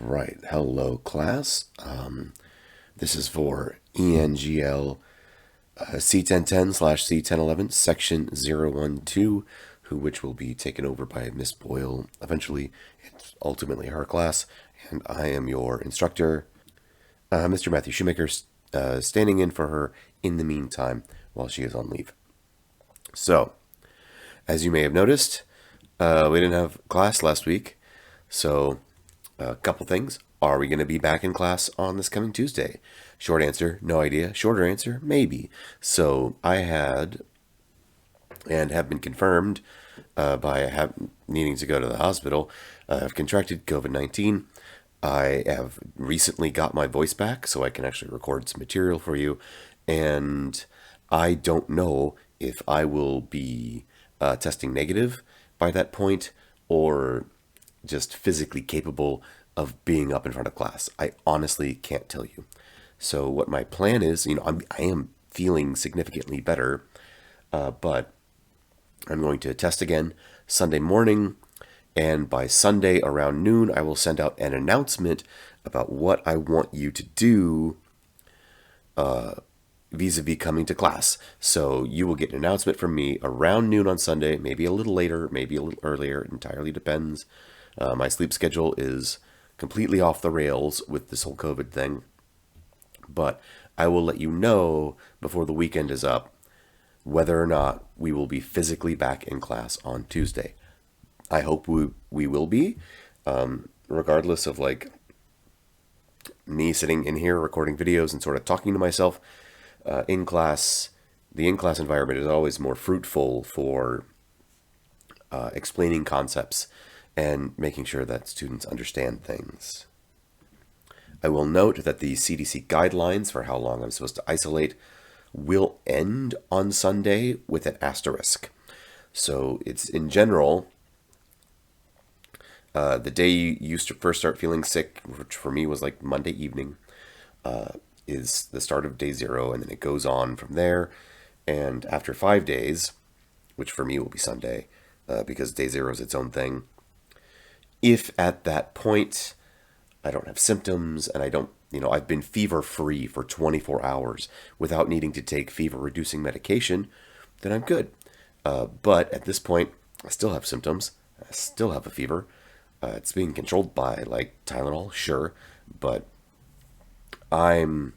Right. Hello, class. This is for ENGL C1010/C1011, Section 012, which will be taken over by Miss Boyle eventually. It's ultimately her class, and I am your instructor, Mr. Matthew Shoemaker, standing in for her in the meantime while she is on leave. So, as you may have noticed, we didn't have class last week, so a couple things. Are we going to be back in class on this coming Tuesday? Short answer, no idea. Shorter answer, maybe. So I had and have been confirmed by needing to go to the hospital. I've contracted COVID-19. I have recently got my voice back, so I can actually record some material for you. And I don't know if I will be testing negative by that point or just physically capable of being up in front of class. I honestly can't tell you. So what my plan is, I am feeling significantly better, but I'm going to test again Sunday morning, and by Sunday around noon, I will send out an announcement about what I want you to do vis-a-vis coming to class. So you will get an announcement from me around noon on Sunday, maybe a little later, maybe a little earlier. It entirely depends. My sleep schedule is completely off the rails with this whole COVID thing. But I will let you know before the weekend is up whether or not we will be physically back in class on Tuesday. I hope we will be, regardless of me sitting in here recording videos and sort of talking to myself in class. The in-class environment is always more fruitful for explaining concepts and making sure that students understand things. I will note that the CDC guidelines for how long I'm supposed to isolate will end on Sunday with an asterisk. So it's in general, the day you used to first start feeling sick, which for me was like Monday evening, is the start of day 0, and then it goes on from there. And after 5 days, which for me will be Sunday, because day 0 is its own thing, if at that point I don't have symptoms and I've been fever free for 24 hours without needing to take fever reducing medication, then I'm good. But at this point, I still have symptoms. I still have a fever. It's being controlled by Tylenol, sure, but I'm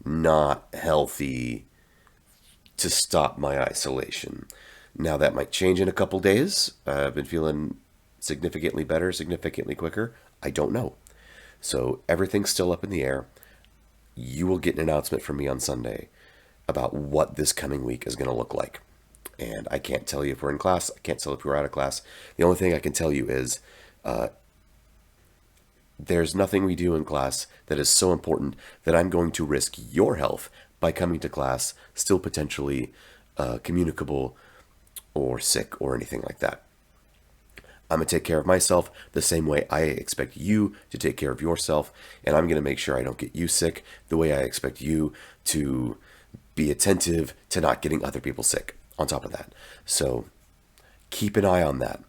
not healthy to stop my isolation. Now that might change in a couple days. I've been feeling significantly better, significantly quicker. I don't know. So everything's still up in the air. You will get an announcement from me on Sunday about what this coming week is going to look like. And I can't tell you if we're in class. I can't tell if we're out of class. The only thing I can tell you is there's nothing we do in class that is so important that I'm going to risk your health by coming to class still potentially communicable or sick or anything like that. I'm going to take care of myself the same way I expect you to take care of yourself, and I'm going to make sure I don't get you sick the way I expect you to be attentive to not getting other people sick on top of that. So keep an eye on that.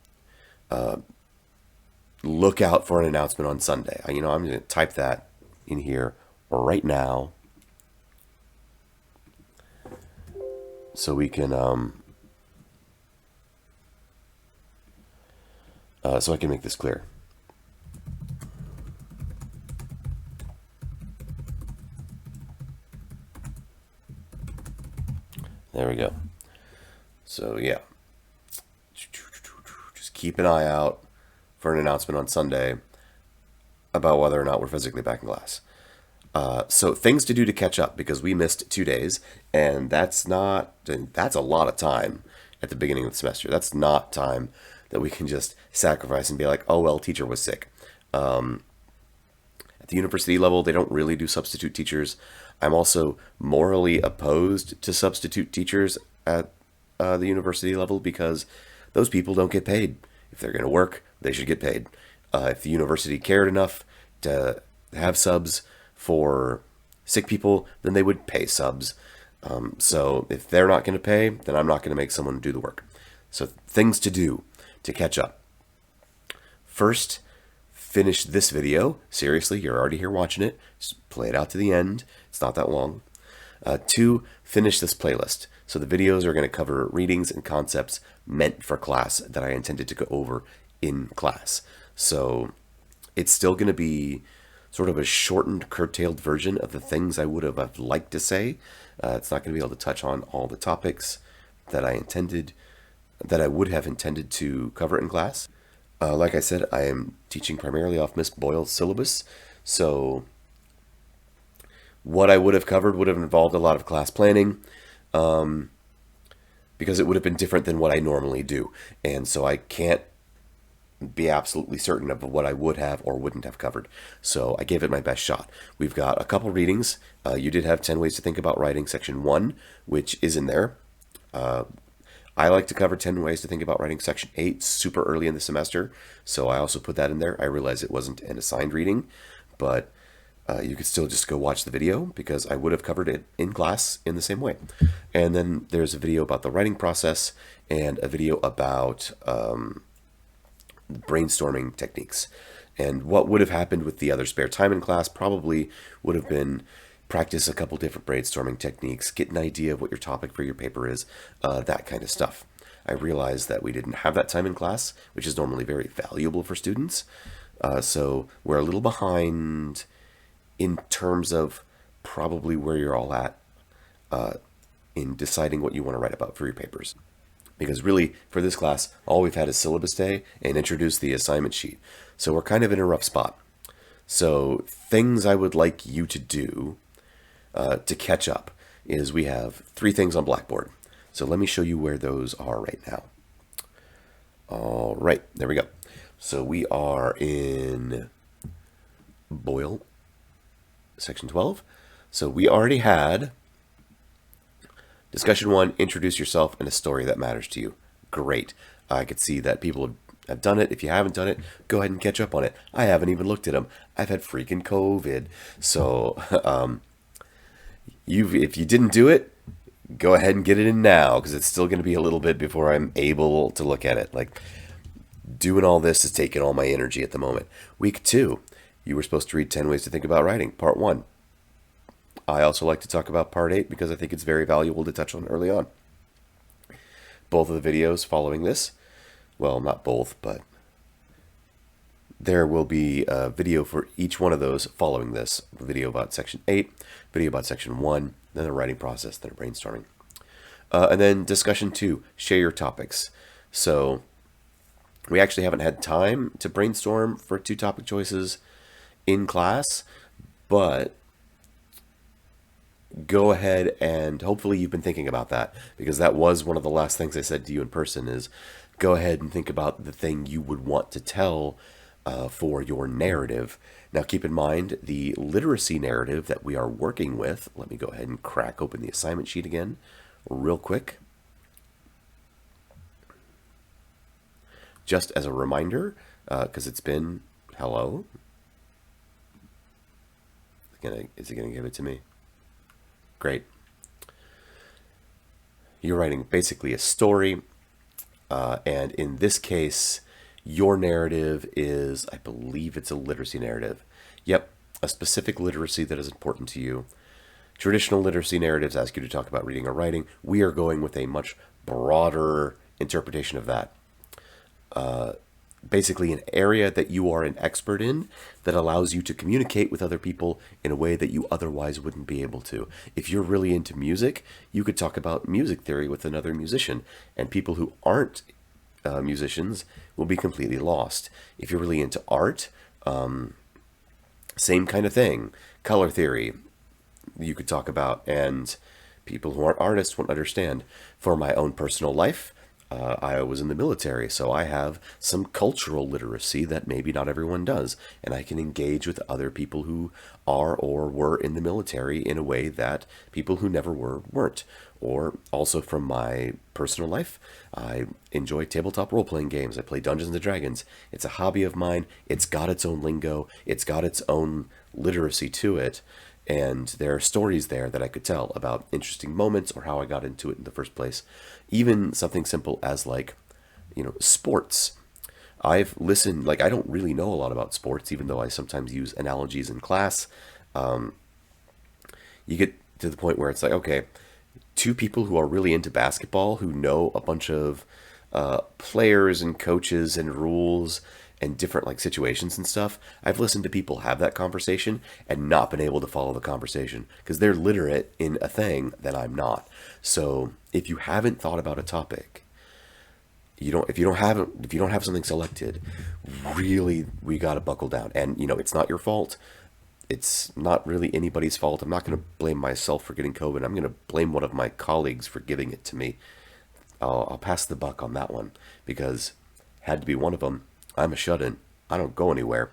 Look out for an announcement on Sunday. I'm going to type that in here right now so we can so I can make this clear. There we go. So yeah, just keep an eye out for an announcement on Sunday about whether or not we're physically back in class. So things to do to catch up, because we missed 2 days, and that's a lot of time at the beginning of the semester. That's not time that we can just sacrifice and be like, oh, well, teacher was sick. At the university level, they don't really do substitute teachers. I'm also morally opposed to substitute teachers at the university level because those people don't get paid. If they're going to work, they should get paid. If the university cared enough to have subs for sick people, then they would pay subs. So if they're not going to pay, then I'm not going to make someone do the work. So things to do to catch up. First, finish this video. Seriously, you're already here watching it. Just play it out to the end. It's not that long. 2, finish this playlist. So the videos are going to cover readings and concepts meant for class that I intended to go over in class. So it's still going to be sort of a shortened, curtailed version of the things I would have liked to say. It's not going to be able to touch on all the topics that I would have intended to cover in class. Like I said, I am teaching primarily off Miss Boyle's syllabus, so what I would have covered would have involved a lot of class planning, because it would have been different than what I normally do. And so I can't be absolutely certain of what I would have or wouldn't have covered. So I gave it my best shot. We've got a couple readings. You did have 10 ways to think about writing, section 1, which is in there. I like to cover 10 ways to think about writing section 8 super early in the semester, so I also put that in there. I realize it wasn't an assigned reading, but you could still just go watch the video because I would have covered it in class in the same way. And then there's a video about the writing process and a video about brainstorming techniques. And what would have happened with the other spare time in class probably would have been practice a couple different brainstorming techniques, get an idea of what your topic for your paper is, that kind of stuff. I realized that we didn't have that time in class, which is normally very valuable for students. So we're a little behind in terms of probably where you're all at in deciding what you want to write about for your papers. Because really, for this class, all we've had is syllabus day and introduce the assignment sheet. So we're kind of in a rough spot. So things I would like you to do to catch up is we have 3 things on Blackboard. So let me show you where those are right now. All right, there we go. So we are in Boyle, section 12. So we already had discussion 1, introduce yourself and a story that matters to you. Great. I could see that people have done it. If you haven't done it, go ahead and catch up on it. I haven't even looked at them. I've had freaking COVID. So if you didn't do it, go ahead and get it in now, because it's still going to be a little bit before I'm able to look at it. Like, doing all this is taking all my energy at the moment. Week 2, you were supposed to read 10 Ways to Think About Writing, part 1. I also like to talk about part 8 because I think it's very valuable to touch on early on. Both of the videos following this, well, not both, but there will be a video for each one of those following this. A video about section 8, video about section 1, then the writing process, then brainstorming. And then discussion 2, share your topics. So we actually haven't had time to brainstorm for 2 topic choices in class, but go ahead and hopefully you've been thinking about that, because that was one of the last things I said to you in person is go ahead and think about the thing you would want to tell for your narrative. Now keep in mind the literacy narrative that we are working with. Let me go ahead and crack open the assignment sheet again real quick. Just as a reminder, because it's been, hello? Is it gonna give it to me? Great. You're writing basically a story, and in this case, your narrative is, I believe it's a literacy narrative. Yep, a specific literacy that is important to you. Traditional literacy narratives ask you to talk about reading or writing. We are going with a much broader interpretation of that. Basically an area that you are an expert in that allows you to communicate with other people in a way that you otherwise wouldn't be able to. If you're really into music, you could talk about music theory with another musician, and people who aren't musicians will be completely lost. If you're really into art, same kind of thing. Color theory, you could talk about, and people who aren't artists won't understand. For my own personal life, I was in the military, so I have some cultural literacy that maybe not everyone does, and I can engage with other people who are or were in the military in a way that people who never were weren't. Or also from my personal life, I enjoy tabletop role-playing games. I play Dungeons & Dragons. It's a hobby of mine. It's got its own lingo. It's got its own literacy to it. And there are stories there that I could tell about interesting moments or how I got into it in the first place. Even something simple as like, sports. I've listened, like, I don't really know a lot about sports, even though I sometimes use analogies in class. You get to the point where it's like, okay, two people who are really into basketball, who know a bunch of players and coaches and rules and different like situations and stuff. I've listened to people have that conversation and not been able to follow the conversation because they're literate in a thing that I'm not. So if you haven't thought about a topic, if you don't have something selected, really we got to buckle down. And it's not your fault. It's not really anybody's fault. I'm not going to blame myself for getting COVID. I'm going to blame one of my colleagues for giving it to me. I'll pass the buck on that one because had to be one of them. I'm a shut-in. I don't go anywhere.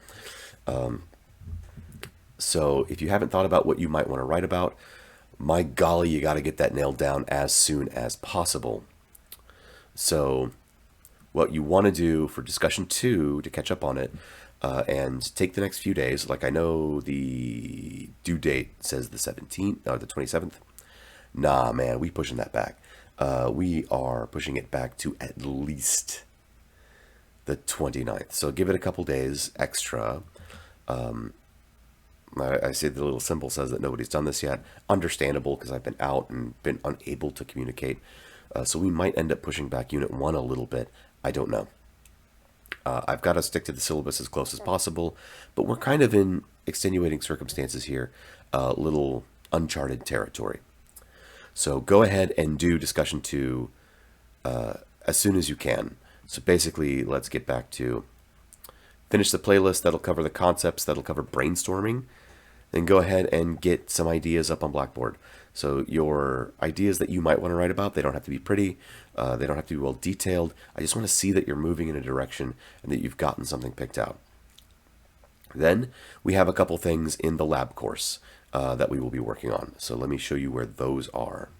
So if you haven't thought about what you might want to write about, my golly, you got to get that nailed down as soon as possible. So what you want to do for discussion 2 to catch up on it and take the next few days, like I know the due date says the 17th or the 27th. Nah, man, we pushing that back. We are pushing it back to at least the 29th. So give it a couple days extra. I see the little symbol says that nobody's done this yet. Understandable because I've been out and been unable to communicate. So we might end up pushing back Unit 1 a little bit. I don't know. I've got to stick to the syllabus as close as possible, but we're kind of in extenuating circumstances here, little uncharted territory. So go ahead and do discussion 2 as soon as you can. So basically, let's get back to finish the playlist. That'll cover the concepts. That'll cover brainstorming. Then go ahead and get some ideas up on Blackboard. So your ideas that you might want to write about, they don't have to be pretty. They don't have to be well detailed. I just want to see that you're moving in a direction and that you've gotten something picked out. Then we have a couple things in the lab course that we will be working on. So let me show you where those are.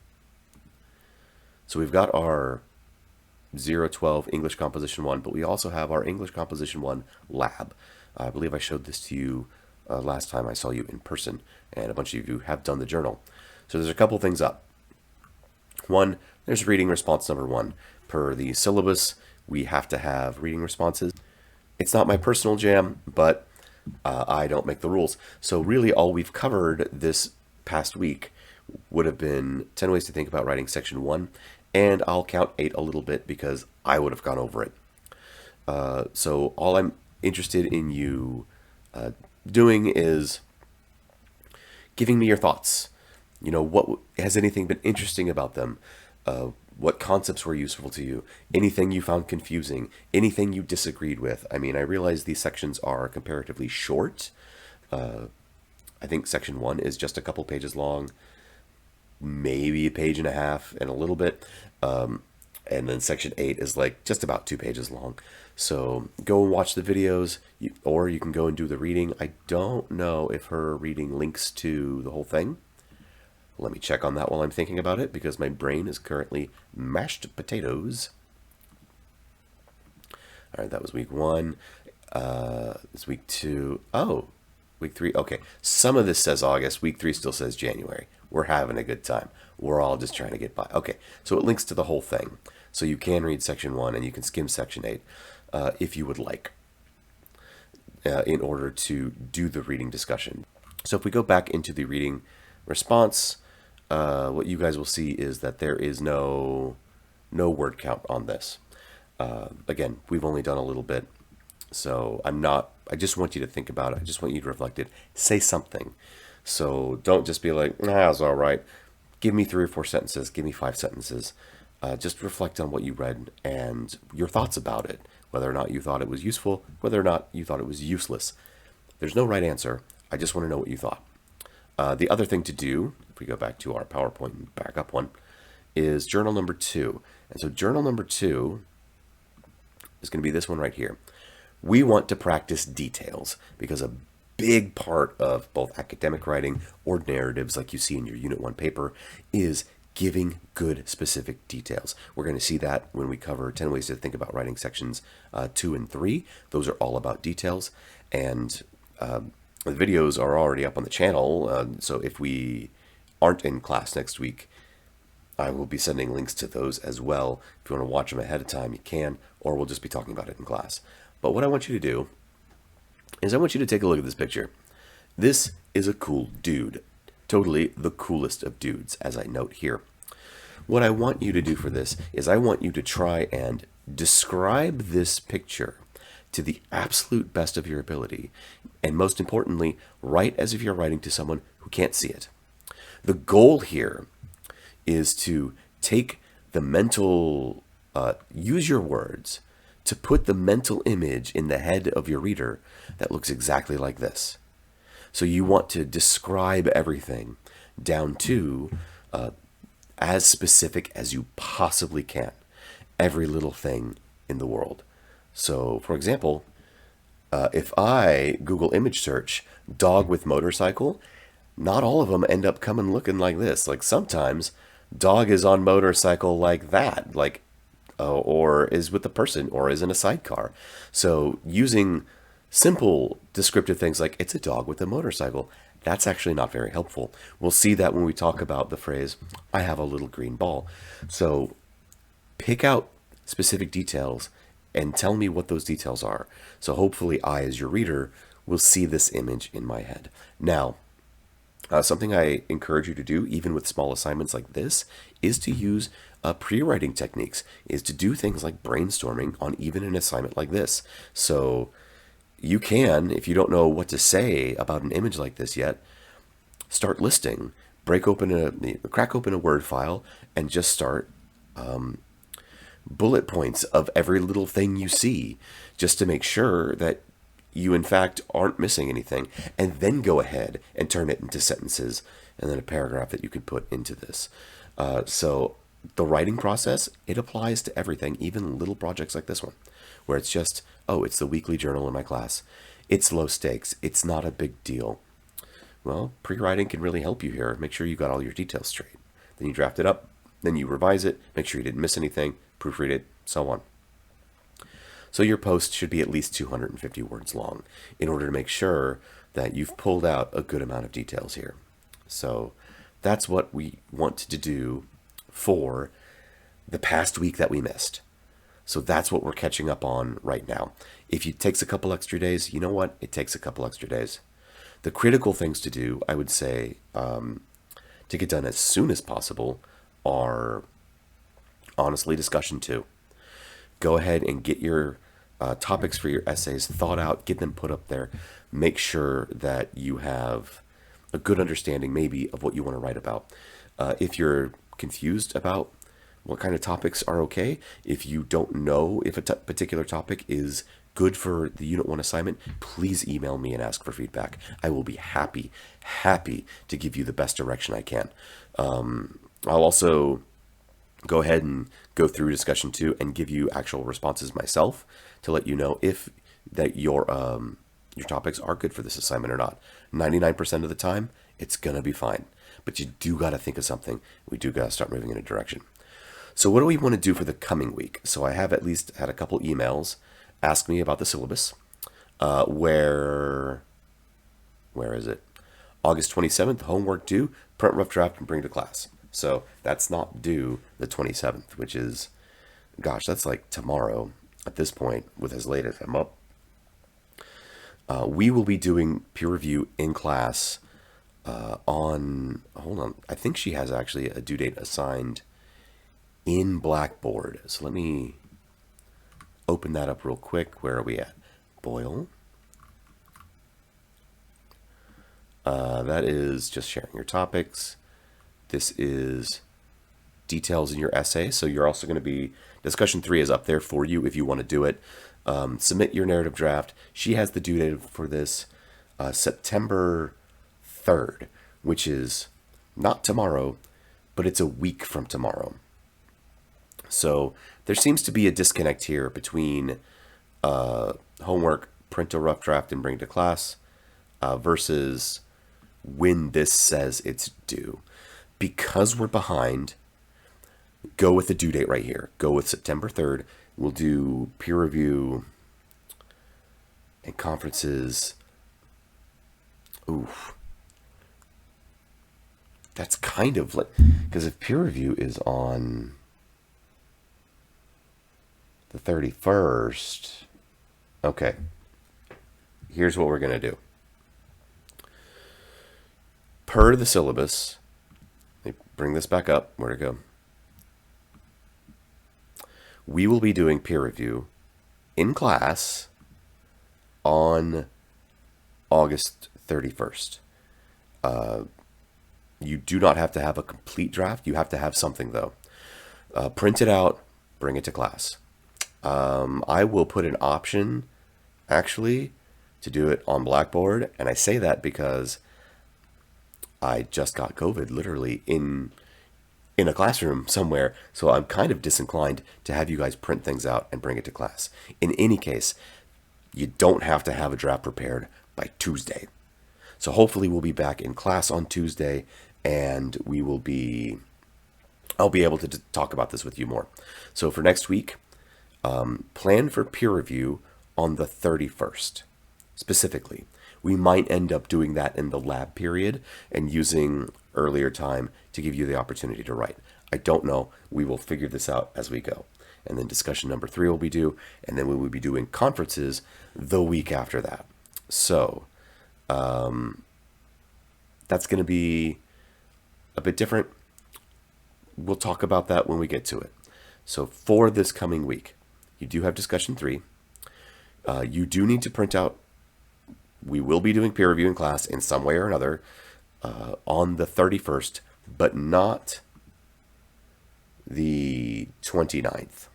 So we've got our 012 English Composition 1, but we also have our English Composition 1 lab. I believe I showed this to you last time I saw you in person, and a bunch of you have done the journal. So there's a couple things up. One, there's reading response number 1. Per the syllabus, we have to have reading responses. It's not my personal jam, but I don't make the rules. So really all we've covered this past week would have been 10 ways to think about writing section 1, and I'll count 8 a little bit because I would have gone over it. So all I'm interested in you doing is giving me your thoughts. What has anything been interesting about them? What concepts were useful to you? Anything you found confusing? Anything you disagreed with? I mean, I realize these sections are comparatively short. I think section 1 is just a couple pages long, maybe a page and a half and a little bit. And then section 8 is like just about 2 pages long. So go and watch the videos, or you can go and do the reading. I don't know if her reading links to the whole thing. Let me check on that while I'm thinking about it, because my brain is currently mashed potatoes. All right, that was week 1. It's week 2. Oh, week 3. Okay, some of this says August. Week 3 still says January. We're having a good time. We're all just trying to get by. Okay, so it links to the whole thing. So you can read section 1 and you can skim section 8 if you would like in order to do the reading discussion. So if we go back into the reading response, what you guys will see is that there is no word count on this. Again, we've only done a little bit, so I just want you to think about it. I just want you to reflect it. Say something. So don't just be like, nah, it's all right. Give me 3 or 4 sentences. Give me 5 sentences. Just reflect on what you read and your thoughts about it, whether or not you thought it was useful, whether or not you thought it was useless. There's no right answer. I just want to know what you thought. The other thing to do, if we go back to our PowerPoint and back up one, is journal number 2. And so journal number 2 is going to be this one right here. We want to practice details because a big part of both academic writing or narratives like you see in your Unit 1 paper is giving good specific details. We're going to see that when we cover 10 ways to think about writing sections 2 and 3. Those are all about details, and the videos are already up on the channel, so if we aren't in class next week, I will be sending links to those as well. If you want to watch them ahead of time, you can, or we'll just be talking about it in class. But what I want you to do is I want you to take a look at this picture. This is a cool dude. Totally the coolest of dudes, as I note here. What I want you to do for this is I want you to try and describe this picture to the absolute best of your ability. And most importantly, write as if you're writing to someone who can't see it. The goal here is to take the mental, use your words to put the mental image in the head of your reader that looks exactly like this. So you want to describe everything down to as specific as you possibly can. Every little thing in the world. So, for example, if I Google image search dog with motorcycle, not all of them end up coming looking like this. Like sometimes dog is on motorcycle like that, like or is with a person or is in a sidecar. So using simple descriptive things like it's a dog with a motorcycle, that's actually not very helpful. We'll see that when we talk about the phrase, I have a little green ball. So pick out specific details and tell me what those details are. So hopefully I, as your reader, will see this image in my head. Now, something I encourage you to do, even with small assignments like this, is to use pre-writing techniques, is to do things like brainstorming on even an assignment like this. So you can, if you don't know what to say about an image like this yet, start listing. Crack open a Word file and just start bullet points of every little thing you see, just to make sure that you in fact aren't missing anything, and then go ahead and turn it into sentences and then a paragraph that you could put into this. So the writing process, it applies to everything, even little projects like this one, where it's just, oh, it's the weekly journal in my class. It's low stakes. It's not a big deal. Well, pre-writing can really help you here. Make sure you got all your details straight. Then you draft it up, then you revise it, make sure you didn't miss anything, proofread it, so on. So your post should be at least 250 words long in order to make sure that you've pulled out a good amount of details here. So that's what we want to do for the past week that we missed. So that's what we're catching up on right now. If it takes a couple extra days, you know what? It takes a couple extra days. The critical things to do, I would say, to get done as soon as possible are honestly discussion 2. Go ahead and get your topics for your essays thought out, get them put up there. Make sure that you have a good understanding maybe of what you want to write about. If you're confused about what kind of topics are okay, if you don't know if a particular topic is good for the Unit 1 assignment, please email me and ask for feedback. I will be happy to give you the best direction I can. I'll also go ahead and go through discussion 2 and give you actual responses myself to let you know if that your topics are good for this assignment or not. 99% of the time, it's going to be fine. But you do got to think of something. We do got to start moving in a direction. So what do we want to do for the coming week? So I have at least had a couple emails ask me about the syllabus. Where is it? August 27th, homework due, print rough draft and bring to class. So that's not due the 27th, which is, gosh, that's like tomorrow at this point with as late as I'm up. We will be doing peer review in class hold on, I think she has actually a due date assigned in Blackboard. So let me open that up real quick. Where are we at? Boyle. That is just sharing your topics. This is details in your essay. So you're also going to be, discussion 3 is up there for you if you want to do it. Submit your narrative draft. She has the due date for this September 3rd, which is not tomorrow, but it's a week from tomorrow. So there seems to be a disconnect here between homework, print a rough draft and bring to class versus when this says it's due. Because we're behind, go with the due date right here. Go with September 3rd. We'll do peer review and conferences. Oof. That's kind of like, because if peer review is on the 31st, Okay, here's what we're going to do. Per the syllabus, let me bring this back up. Where'd it go? We will be doing peer review in class on August 31st. You do not have to have a complete draft. You have to have something, though. Print it out, bring it to class. I will put an option, actually, to do it on Blackboard. And I say that because I just got COVID literally in a classroom somewhere. So I'm kind of disinclined to have you guys print things out and bring it to class. In any case, you don't have to have a draft prepared by Tuesday. So hopefully we'll be back in class on Tuesday, and I'll be able to talk about this with you more. So for next week, plan for peer review on the 31st. Specifically, we might end up doing that in the lab period and using earlier time to give you the opportunity to write. I don't know. We will figure this out as we go. And then discussion number 3 will be due, and then we will be doing conferences the week after that. So that's going to be a bit different. We'll talk about that when we get to it. So for this coming week, you do have discussion 3. You do need to print out. We will be doing peer review in class in some way or another on the 31st, but not the 29th.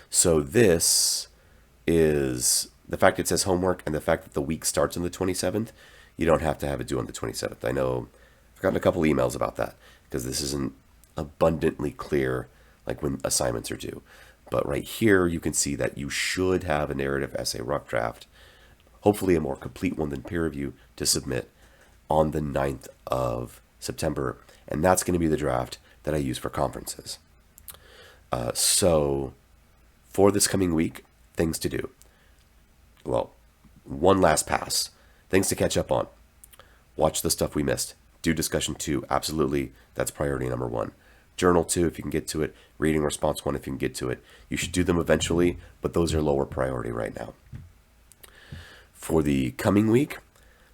So this is the fact it says homework and the fact that the week starts on the 27th. You don't have to have it due on the 27th. I know I've gotten a couple emails about that because this isn't abundantly clear like when assignments are due. But right here, you can see that you should have a narrative essay rough draft, hopefully a more complete one than peer review, to submit on the 9th of September. And that's going to be the draft that I use for conferences. So for this coming week, things to do. Well, one last pass. Things to catch up on. Watch the stuff we missed. Do discussion 2. Absolutely. That's priority number 1. Journal 2 if you can get to it. Reading response 1 if you can get to it. You should do them eventually, but those are lower priority right now. For the coming week,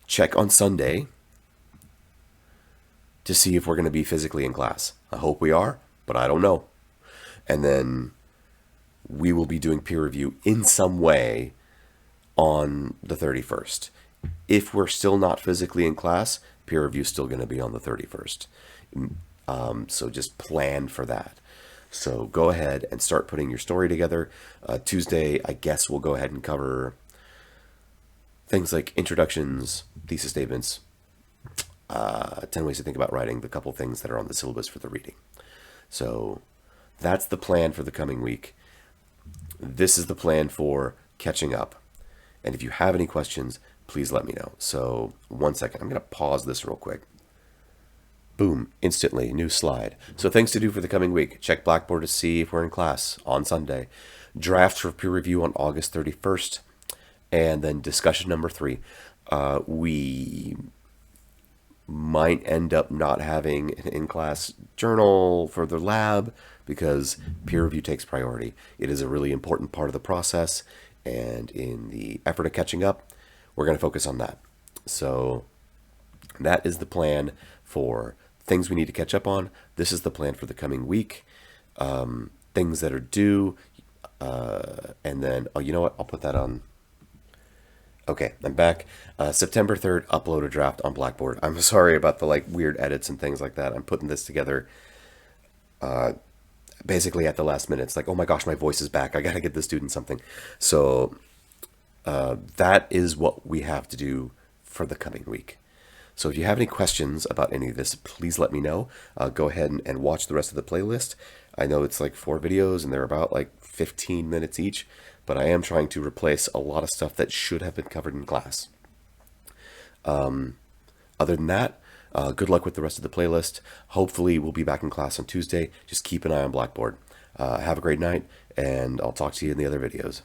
check on Sunday to see if we're going to be physically in class. I hope we are, but I don't know. And then we will be doing peer review in some way on the 31st. If we're still not physically in class, peer review is still going to be on the 31st. So just plan for that. So go ahead and start putting your story together. Tuesday, I guess we'll go ahead and cover things like introductions, thesis statements, 10 ways to think about writing, the couple things that are on the syllabus for the reading. So that's the plan for the coming week. This is the plan for catching up. And if you have any questions, please let me know. So 1 second, I'm going to pause this real quick. Boom, instantly, new slide. So things to do for the coming week. Check Blackboard to see if we're in class on Sunday. Draft for peer review on August 31st. And then discussion number 3. We might end up not having an in-class journal for the lab because peer review takes priority. It is a really important part of the process. And in the effort of catching up, we're going to focus on that. So that is the plan for things we need to catch up on. This is the plan for the coming week. Things that are due. And then, oh, you know what? I'll put that on. Okay, I'm back. September 3rd, upload a draft on Blackboard. I'm sorry about the weird edits and things like that. I'm putting this together basically at the last minute. It's like, oh my gosh, my voice is back. I got to get the student something. So that is what we have to do for the coming week. So if you have any questions about any of this, please let me know. Go ahead and watch the rest of the playlist. I know it's 4 videos and they're about 15 minutes each, but I am trying to replace a lot of stuff that should have been covered in class. Other than that, good luck with the rest of the playlist. Hopefully we'll be back in class on Tuesday. Just keep an eye on Blackboard. Have a great night, and I'll talk to you in the other videos.